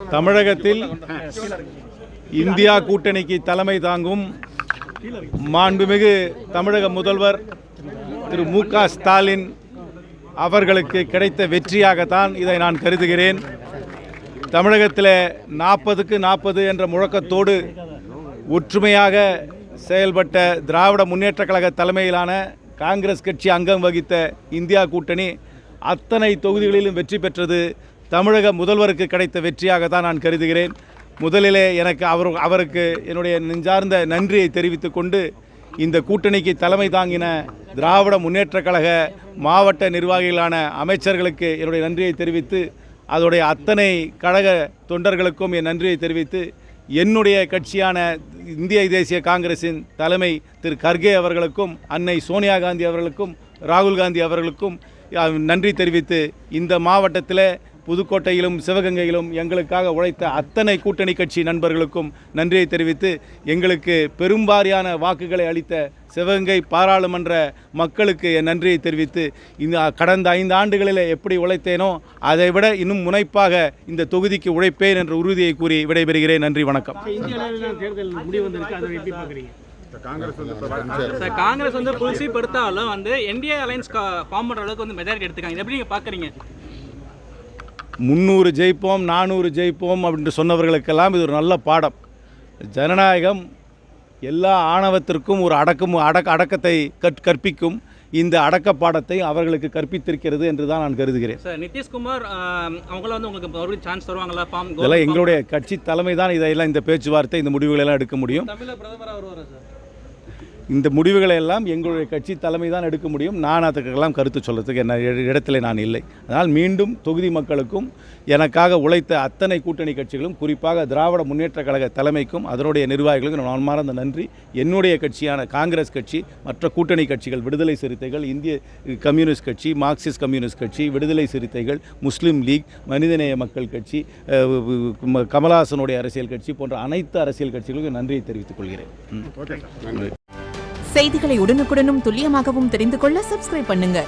தமிழகத்தில் இந்தியா கூட்டணிக்கு தலைமை தாங்கும் மாண்புமிகு தமிழக முதல்வர் திரு மு.க. ஸ்டாலின் அவர்களுக்கு கிடைத்த வெற்றியாகத்தான் இதை நான் கருதுகிறேன். தமிழகத்தில் 40க்கு 40 என்ற முழக்கத்தோடு ஒற்றுமையாக செயல்பட்ட திராவிட முன்னேற்றக் கழக தலைமையிலான காங்கிரஸ் கட்சி அங்கம் வகித்த இந்தியா கூட்டணி அத்தனை தொகுதிகளிலும் வெற்றி பெற்றது தமிழக முதல்வருக்கு கிடைத்த வெற்றியாகத்தான் நான் கருதுகிறேன். முதலிலே எனக்கு அவருக்கு என்னுடைய நெஞ்சார்ந்த நன்றியை தெரிவித்துக் கொண்டு இந்த கூட்டணிக்கு தலைமை தாங்கின திராவிட முன்னேற்றக் கழக மாவட்ட நிர்வாகிகளான அமைச்சர்களுக்கு என்னுடைய நன்றியை தெரிவித்து, அதோடைய அத்தனை கழக தொண்டர்களுக்கும் என் நன்றியை தெரிவித்து, என்னுடைய கட்சியான இந்திய தேசிய காங்கிரசின் தலைமை திரு கர்கே அவர்களுக்கும், அன்னை சோனியா காந்தி அவர்களுக்கும், ராகுல் காந்தி அவர்களுக்கும் நன்றி தெரிவித்து, இந்த மாவட்டத்தில் புதுக்கோட்டையிலும் சிவகங்கையிலும் எங்களுக்காக உழைத்த அத்தனை கூட்டணி கட்சி நண்பர்களுக்கும் நன்றியை தெரிவித்து, எங்களுக்கு பெரும்பாரியான வாக்குகளை அளித்த சிவகங்கை பாராளுமன்ற மக்களுக்கு என் நன்றியை தெரிவித்து, இந்த கடந்த 5 ஆண்டுகளில் எப்படி உழைத்தேனோ அதை விட இன்னும் முனைப்பாக இந்த தொகுதிக்கு உழைப்பேன் என்ற உறுதியை கூறி விடைபெறுகிறேன். நன்றி, வணக்கம். காங்கிரஸ் புதுசி படுத்தாலும் என்டிஏ அலையன்ஸ் ஃபார்ம் பண்ற அளவுக்கு மெஜாரிட்டி எடுத்துக்காங்க. எப்படி நீங்க பாக்குறீங்க? 300 ஜெயிப்போம் 400 ஜெயிப்போம் அப்படின்னு சொன்னவர்களுக்கெல்லாம் இது ஒரு நல்ல பாடம். ஜனநாயகம் எல்லா ஆணவத்திற்கும் ஒரு அடக்கத்தை கற்பிக்கும். இந்த அடக்க பாடத்தை அவர்களுக்கு கற்பித்திருக்கிறது என்று தான் நான் கருதுகிறேன். சார், நிதிஷ்குமார் அவங்கள உங்களுக்கு மறுபடியும் சான்ஸ் தருவாங்களா? இதெல்லாம் எங்களுடைய கட்சி தலைமை தான் இதெல்லாம் இந்த பேச்சுவார்த்தை இந்த முடிவுகளெல்லாம் எடுக்க முடியும். இந்த முடிவுகளை எல்லாம் எங்களுடைய கட்சி தலைமை தான் எடுக்க முடியும். நான் அதுக்கெல்லாம் கருத்து சொல்கிறதுக்கு என்ன இடத்துல நான் இல்லை. அதனால் மீண்டும் தொகுதி மக்களுக்கும் எனக்காக உழைத்த அத்தனை கூட்டணி கட்சிகளும், குறிப்பாக திராவிட முன்னேற்ற கழக தலைமைக்கும் அதனுடைய நிர்வாகிகளுக்கும் நான் மனமார்ந்த நன்றி. என்னுடைய கட்சியான காங்கிரஸ் கட்சி, மற்ற கூட்டணி கட்சிகள், விடுதலை சிறுத்தைகள், இந்திய கம்யூனிஸ்ட் கட்சி, மார்க்சிஸ்ட் கம்யூனிஸ்ட் கட்சி, விடுதலை சிறுத்தைகள், முஸ்லீம் லீக், மனிதநேய மக்கள் கட்சி, கமலஹாசனுடைய அரசியல் கட்சி போன்ற அனைத்து அரசியல் கட்சிகளுக்கும் நன்றியை தெரிவித்துக் கொள்கிறேன். செய்திகளை உடனுக்குடனும் துல்லியமாகவும் தெரிந்து கொள்ள சப்ஸ்கிரைப் பண்ணுங்க.